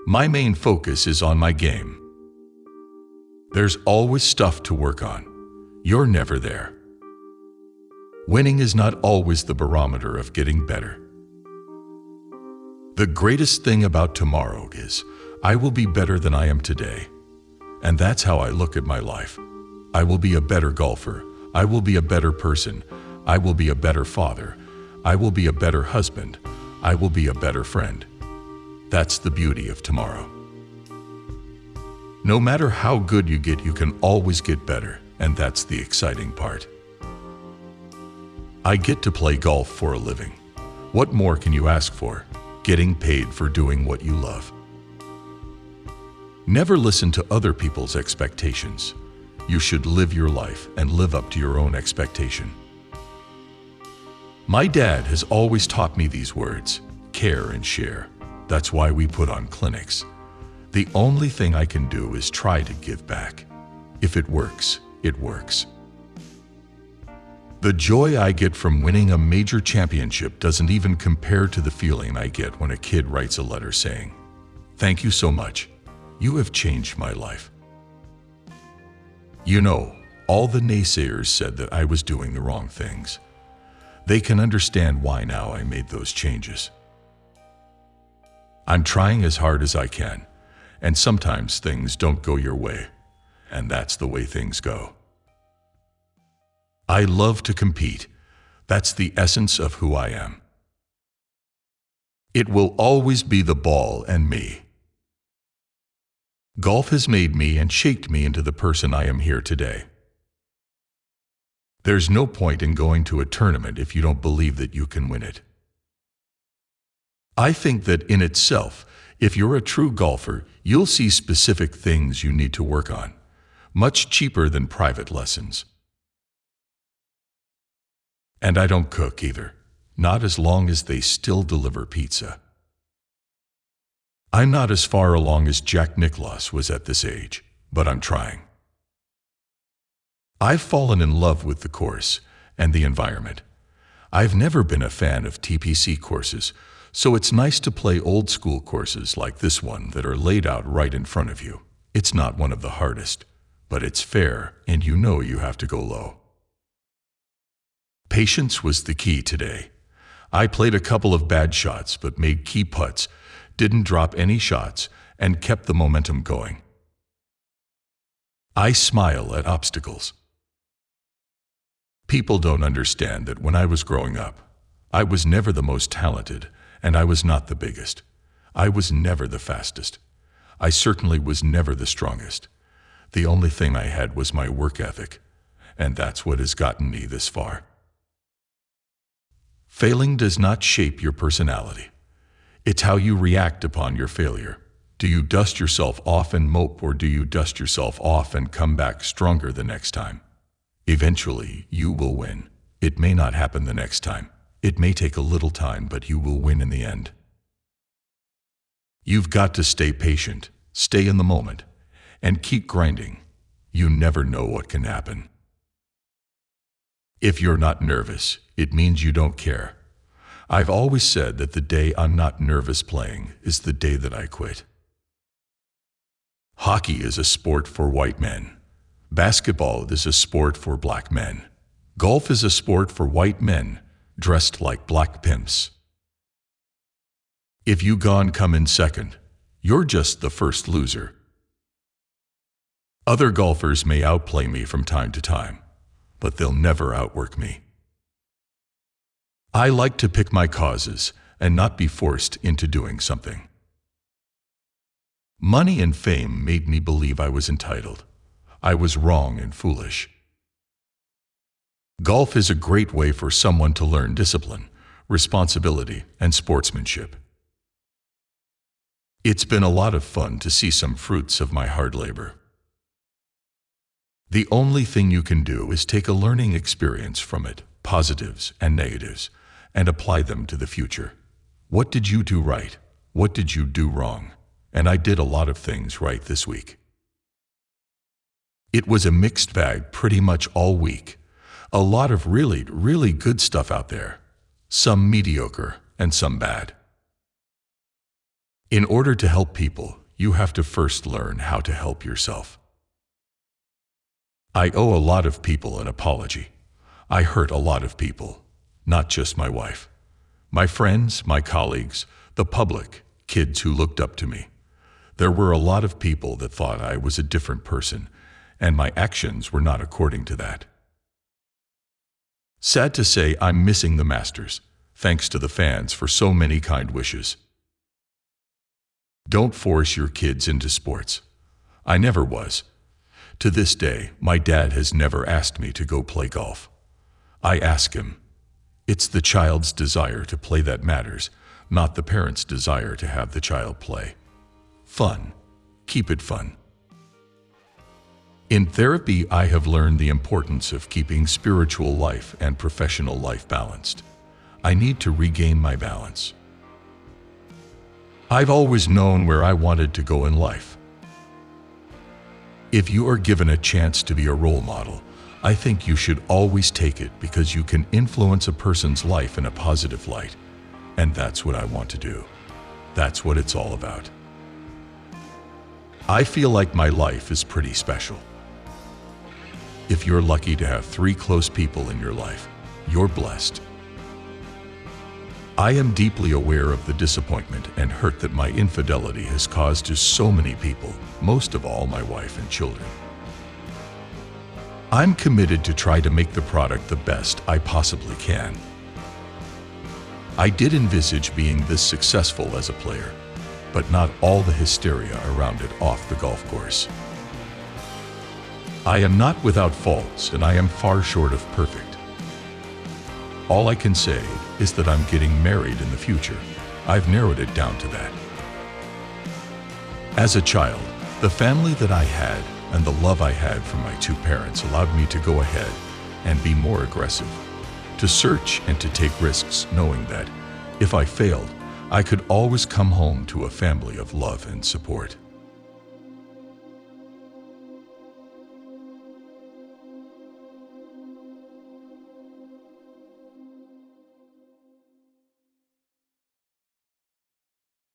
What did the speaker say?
My main focus is on my game. There's always stuff to work on. You're never there. Winning is not always the barometer of getting better. The greatest thing about tomorrow is I will be better than I am today. And that's how I look at my life. I will be a better golfer. I will be a better person. I will be a better father. I will be a better husband. I will be a better friend. That's the beauty of tomorrow. No matter how good you get, you can always get better, and that's the exciting part. I get to play golf for a living. What more can you ask for? Getting paid for doing what you love. Never listen to other people's expectations. You should live your life and live up to your own expectation. My dad has always taught me these words: care and share. That's why we put on clinics. The only thing I can do is try to give back. If it works, it works. The joy I get from winning a major championship doesn't even compare to the feeling I get when a kid writes a letter saying, "Thank you so much. You have changed my life." You know, all the naysayers said that I was doing the wrong things. They can understand why now I made those changes. I'm trying as hard as I can, and sometimes things don't go your way, and that's the way things go. I love to compete. That's the essence of who I am. It will always be the ball and me. Golf has made me and shaped me into the person I am here today. There's no point in going to a tournament if you don't believe that you can win it. I think that in itself, if you're a true golfer, you'll see specific things you need to work on, much cheaper than private lessons. And I don't cook either, not as long as they still deliver pizza. I'm not as far along as Jack Nicklaus was at this age, but I'm trying. I've fallen in love with the course and the environment. I've never been a fan of TPC courses, so it's nice to play old school courses like this one that are laid out right in front of you. It's not one of the hardest, but it's fair and you know you have to go low. Patience was the key today. I played a couple of bad shots but made key putts, didn't drop any shots, and kept the momentum going. I smile at obstacles. People don't understand that when I was growing up, I was never the most talented, and I was not the biggest. I was never the fastest. I certainly was never the strongest. The only thing I had was my work ethic, and that's what has gotten me this far. Failing does not shape your personality. It's how you react upon your failure. Do you dust yourself off and mope, or do you dust yourself off and come back stronger the next time? Eventually, you will win. It may not happen the next time. It may take a little time, but you will win in the end. You've got to stay patient, stay in the moment, and keep grinding. You never know what can happen. If you're not nervous, it means you don't care. I've always said that the day I'm not nervous playing is the day that I quit. Hockey is a sport for white men. Basketball is a sport for black men. Golf is a sport for white men, dressed like black pimps. If you come in second, you're just the first loser. Other golfers may outplay me from time to time, but they'll never outwork me. I like to pick my causes and not be forced into doing something. Money and fame made me believe I was entitled. I was wrong and foolish. Golf is a great way for someone to learn discipline, responsibility, and sportsmanship. It's been a lot of fun to see some fruits of my hard labor. The only thing you can do is take a learning experience from it, positives and negatives, and apply them to the future. What did you do right? What did you do wrong? And I did a lot of things right this week. It was a mixed bag pretty much all week. A lot of really, really good stuff out there. Some mediocre and some bad. In order to help people, you have to first learn how to help yourself. I owe a lot of people an apology. I hurt a lot of people, not just my wife. My friends, my colleagues, the public, kids who looked up to me. There were a lot of people that thought I was a different person, and my actions were not according to that. Sad to say, I'm missing the Masters, thanks to the fans for so many kind wishes. Don't force your kids into sports. I never was. To this day, my dad has never asked me to go play golf. I ask him. It's the child's desire to play that matters, not the parent's desire to have the child play. Fun. Keep it fun. In therapy, I have learned the importance of keeping spiritual life and professional life balanced. I need to regain my balance. I've always known where I wanted to go in life. If you are given a chance to be a role model, I think you should always take it because you can influence a person's life in a positive light. And that's what I want to do. That's what it's all about. I feel like my life is pretty special. If you're lucky to have 3 close people in your life, you're blessed. I am deeply aware of the disappointment and hurt that my infidelity has caused to so many people, most of all my wife and children. I'm committed to try to make the product the best I possibly can. I did envisage being this successful as a player, but not all the hysteria around it off the golf course. I am not without faults, and I am far short of perfect. All I can say is that I'm getting married in the future. I've narrowed it down to that. As a child, the family that I had and the love I had from my 2 parents allowed me to go ahead and be more aggressive, to search and to take risks, knowing that if I failed, I could always come home to a family of love and support.